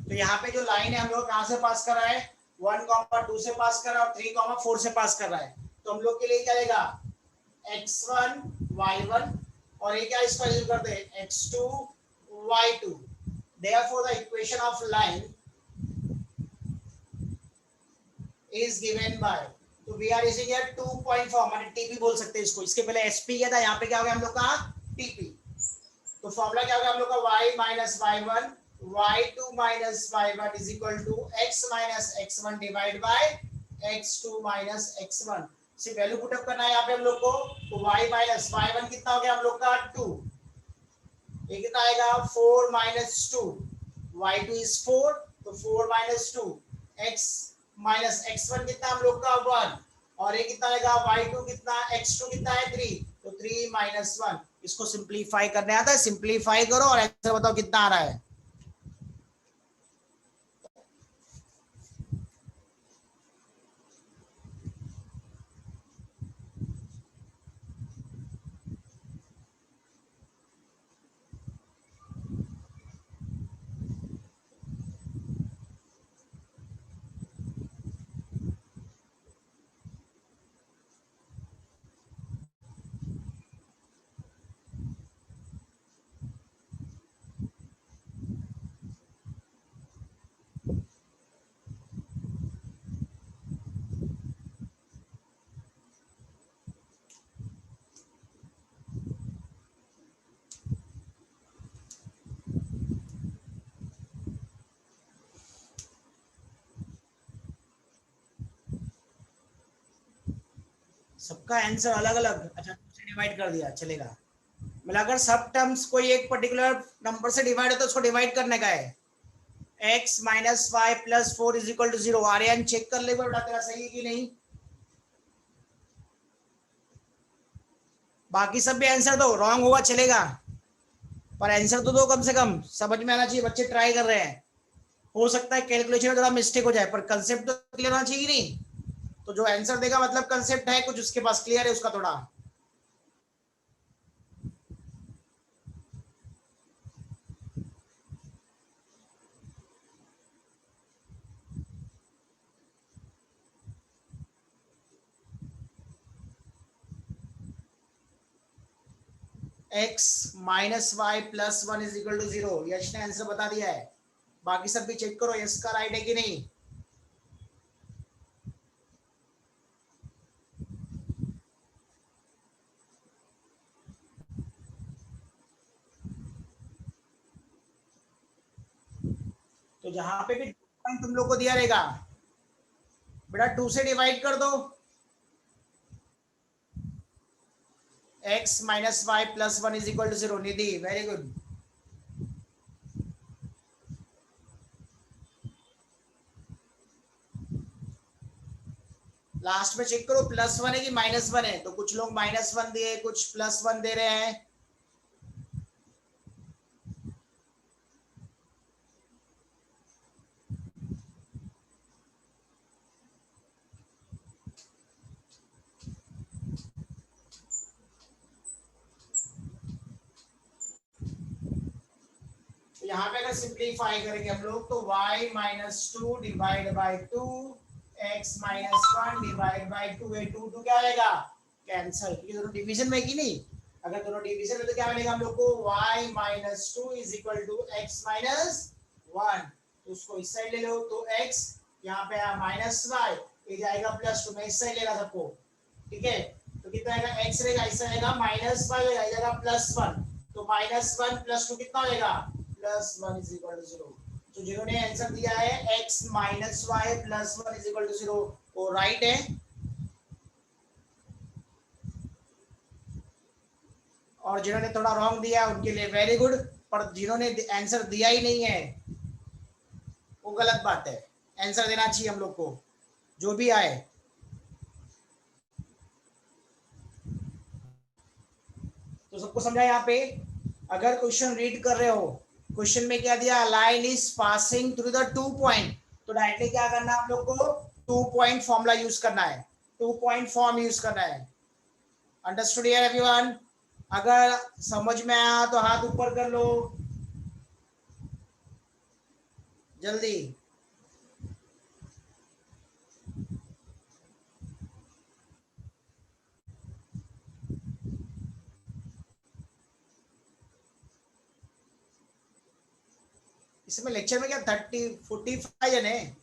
तो यहाँ पे जो लाइन है हम लोग कहाँ से पास कर रहा है, 1,2 से पास कर रहा है और 3,4 से पास कर रहा है। तो हम लोग के लिए क्या रहेगा, x1 y1 और ये क्या इसका यूज करते हैं x2 y2। Therefore the equation of line is given by, तो we are using here 2 point form, माने TP बोल सकते हैं इसको। इसके पहले SP किया था, यहाँ पे क्या हो गया हम लोग का TP। तो फॉर्मूला क्या हो गया हम लोग का y minus y1 y2 minus y1 is equal to x minus x1 divided by x2 minus x1। सिर्फ वैल्यू पुट अप करना है यहाँ पे हम लोग को। तो y minus y1 कितना हो गया हम लोग का 2, ये कितना आएगा 4 minus 2, y2 is 4 तो 4 minus 2, x minus x1 कितना हम लोग का 1 और ये कितना आएगा y2 कितना, x2 कितना है 3 तो 3 minus 1। इसको सिंप्लीफाई करने आता है, सिंप्लीफाई करो और आंसर बताओ कितना आ रहा है। सबका आंसर अलग अलग, अच्छा डिवाइड कर दिया चलेगा। मतलब अगर सब टर्म्स कोई एक पर्टिकुलर नंबर से डिवाइड हो तो उसको डिवाइड करने का है। x minus Y plus 4 is equal to 0। Aryan check कर ले बेटा तेरा सही है कि नहीं। बाकी सब भी आंसर दो, रॉन्ग होगा चलेगा पर आंसर तो दो, कम से कम समझ में आना चाहिए। बच्चे ट्राई कर रहे हैं, हो सकता है कैलकुलेशन में थोड़ा मिस्टेक हो जाए पर कंसेप्ट तो क्लियर होना चाहिए नहीं। तो जो आंसर देगा मतलब कंसेप्ट है कुछ उसके पास, क्लियर है उसका थोड़ा। x minus Y plus 1 is equal to 0, Yash ने आंसर बता दिया है। बाकी सब भी चेक करो यश का राइट है कि नहीं। तो जहां पे भी पॉइंट तुम लोग को दिया रहेगा बेटा 2 से डिवाइड कर दो। x minus Y plus 1 is equal to 0। Nidhi very good. Last में चेक करो प्लस 1 है कि माइनस 1 है। तो कुछ लोग माइनस 1 दिए, कुछ प्लस 1 दे रहे हैं। यहाँ पे अगर सिंप्लीफाई करेंगे हम लोग तो y minus 2 divide by 2 x minus 1 divide by 2 है। 2 क्या आएगा कैंसल, क्योंकि दोनों डिवीजन में कि नहीं। अगर दोनों डिवीजन में तो क्या मिलेगा हम लोग को y minus 2 is equal to x minus 1। तो उसको इस साइड ले लो तो x यहाँ पे माइनस y, ये जाएगा प्लस 2। मैं इस साइड ले रहा सबको, ठीक है। तो कितना आएगा x रहेगा, इस साइड आएगा माइनस y जाएगा प्लस 1। तो माइनस 1 प्लस 2 कितना होगा प्लस 1 इज इक्वल टू 0। तो जिन्होंने आंसर दिया है x minus Y plus 1 is equal to 0 वो राइट है। और जिन्होंने थोड़ा रॉन्ग दिया उनके लिए वेरी गुड, पर जिन्होंने आंसर दिया ही नहीं है वो गलत बात है। आंसर देना चाहिए हम लोग को जो भी आए। तो सबको समझा यहाँ पे। अगर क्वेश्चन रीड कर रहे हो, क्वेश्चन में क्या दिया, line is passing through the 2 point, तो डायरेक्टली क्या करना है हम लोग को 2 पॉइंट फॉर्मूला यूज करना है, 2 पॉइंट फॉर्म यूज करना है। Understood here everyone. अगर समझ में आया तो हाथ ऊपर कर लो। जल्दी। इसमें लेक्चर में क्या 45 जन है,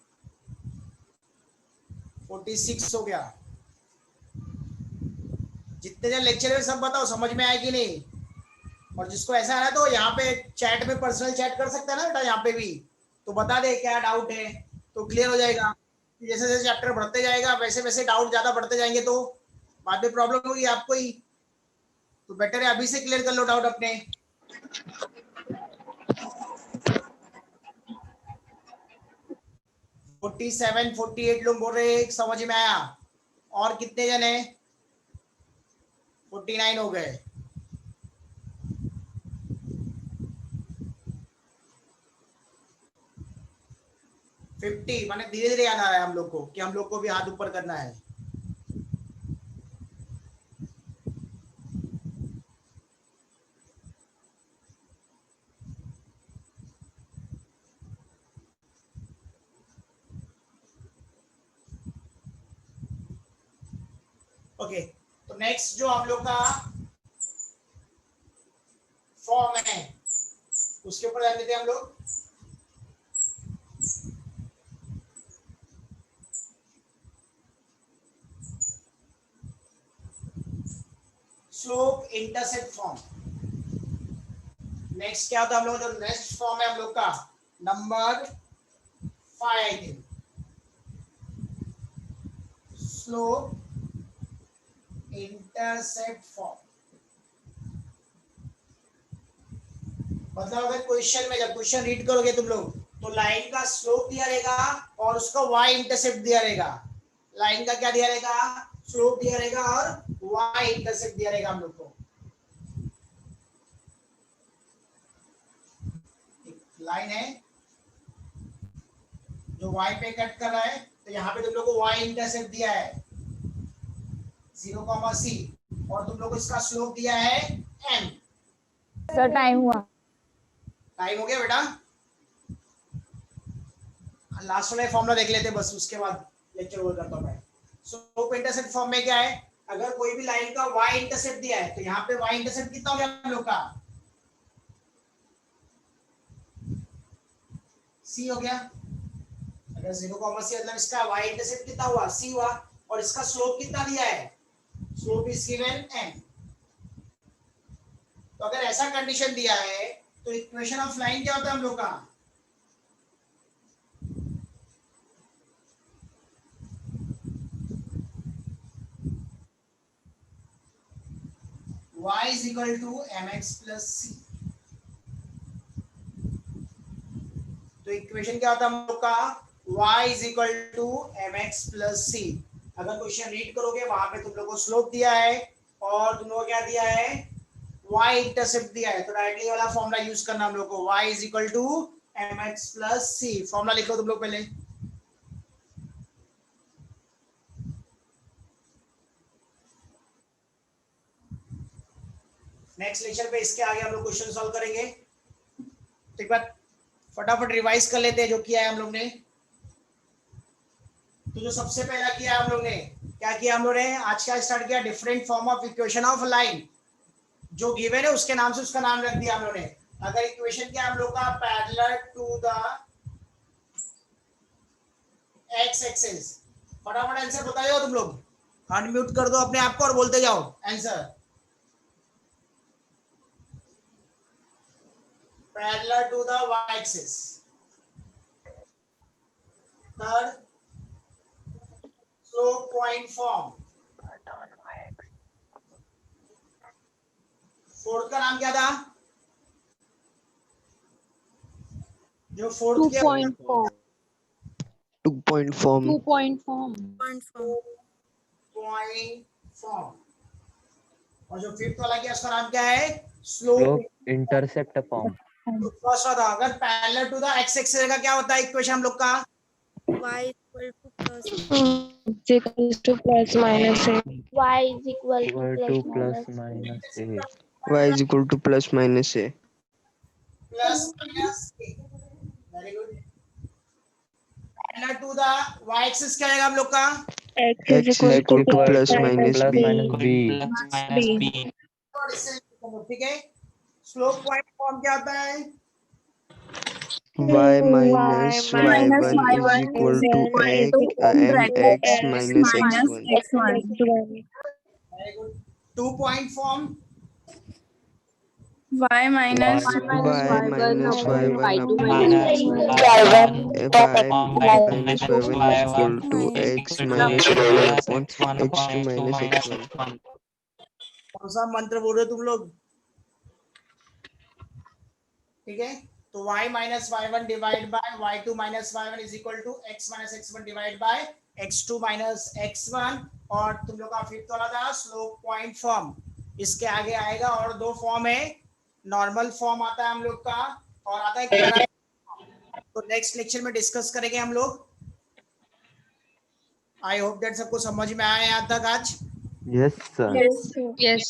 46 हो गया। जितने जन लेक्चर में सब बताओ समझ में आया कि नहीं। और जिसको ऐसा है ना तो यहाँ पे चैट में पर्सनल चैट कर सकता है ना बेटा, यहाँ पे भी तो बता दे क्या डाउट है तो क्लियर हो जाएगा। जैसे जैसे चैप्टर बढ़ते जाएगा वैसे वैसे डाउट ज्यादा बढ़ते जाएंगे तो बाद में प्रॉब्लम होगी आपको ही। तो बेटर है अभी से क्लियर कर लो डाउट अपने। फोर्टी 48 लोग बोल रहे हैं समझ में आया। और कितने जन है? 49 हो गए। माने धीरे धीरे आना है हम लोग को कि हम लोग को भी हाथ ऊपर करना है। ओके तो नेक्स्ट जो हम लोग का फॉर्म है उसके ऊपर ध्यान देते हैं हम लोग। Slope intercept form. नेक्स्ट क्या होता है हम लोग, जो नेक्स्ट फॉर्म है हम लोग का नंबर 5 स्लोप इंटरसेप्ट फॉर्म। मतलब अगर क्वेश्चन में जब क्वेश्चन रीड करोगे तुम लोग तो लाइन का स्लोप दिया रहेगा और उसका वाई इंटरसेप्ट दिया रहेगा। लाइन का क्या दिया रहेगा? स्लोप दिया रहेगा और वाई इंटरसेप्ट दिया रहेगा हम लोग को। लाइन है जो वाई पे कट कर रहा है तो यहाँ पे तुम लोग को वाई इंटरसेप्ट दिया है 0,c और तुम लोग को इसका स्लोप दिया है m। सर टाइम हुआ। टाइम हो गया बेटा। लास्ट वाला फॉर्मूला देख लेते बस, उसके बाद लेक्चर ओवर करता हूं मैं। स्लोप इंटरसेप्ट फॉर्म में क्या है, अगर कोई भी लाइन का y इंटरसेप्ट दिया है तो यहाँ पे y इंटरसेप्ट कितना हो गया हम लोग का? c हो गया। अगर 0,c मतलब इसका y इंटरसेप्ट कितना हुआ? c हुआ। और इसका स्लोप कितना दिया है? Slope is given m। तो अगर ऐसा कंडीशन दिया है तो इक्वेशन ऑफ लाइन क्या होता है हम लोग का? y is equal to mx plus c। तो इक्वेशन क्या होता है हम लोग का? y is equal to mx plus c। अगर क्वेश्चन रीड करोगे वहां पे तुम लोग को स्लोप दिया है और तुम लोग को क्या दिया है? y इंटरसेप्ट दिया है। तो डायरेक्टली वाला फॉर्मूला यूज करना हम लोग को, y is equal to mx plus c। Formula लिखो तुम लोग पहले। नेक्स्ट लेक्चर पे इसके आगे हम लोग क्वेश्चन सॉल्व करेंगे। तो एक बार फटाफट रिवाइज कर लेते हैं जो किया है हम लोग ने। तो जो सबसे पहला किया हम लोग ने, क्या किया हम लोग ने? आज क्या स्टार्ट किया? Different form of equation of line. जो गिवन है उसके नाम से उसका नाम रख दिया हम लोग ने। अगर इक्वेशन क्या हम लोग का? Parallel to the x axis. फटाफट आंसर बताइए तुम लोग। अनम्यूट कर दो अपने आप को और बोलते जाओ answer. parallel to the y-axis। Third, slope point form। Fourth का नाम क्या था? जो फोर्थ क्या? 2.4 2 point form. 2 point form। point form। और जो फिफ्थ वाला क्या उसका नाम क्या है? Slope slope intercept form. तो फर्स्ट वाला अगर parallel to the x axis का क्या होता है इक्वेशन हम लोग का? y equal to plus equals to plus minus a। y is equal equal to plus minus a. Y is equal to plus minus a. Plus minus a. Very good. Parallel to the y axis क्या आएगा हम लोग का? X is X is equal equal to to plus plus minus plus b. minus b. B. और इससे ठीक है। Slope point form क्या आता है? Y minus y1 is equal to x mx minus x1. Very good. 2 point form Y minus y minus y1 Y2 upon minus y minus y1 is equal to x minus y1 upon x2 minus x1. कौन सा मंत्र बोल रहे हो तुम लोग? ठीक है, तो y minus y1 divide by y2 minus y1 is equal to x minus x1 divide by x2 minus x1। और तुम लोग का फिफ्थ वाला था स्लोप पॉइंट फॉर्म, इसके आगे आएगा और दो फॉर्म है, नॉर्मल फॉर्म आता है हम लोग का और आता है पैरेलल। तो नेक्स्ट लेक्चर में डिस्कस करेंगे हम लोग। आई होप दैट सबको समझ में आया यहाँ तक आज। Yes, sir. Yes, sir. Yes.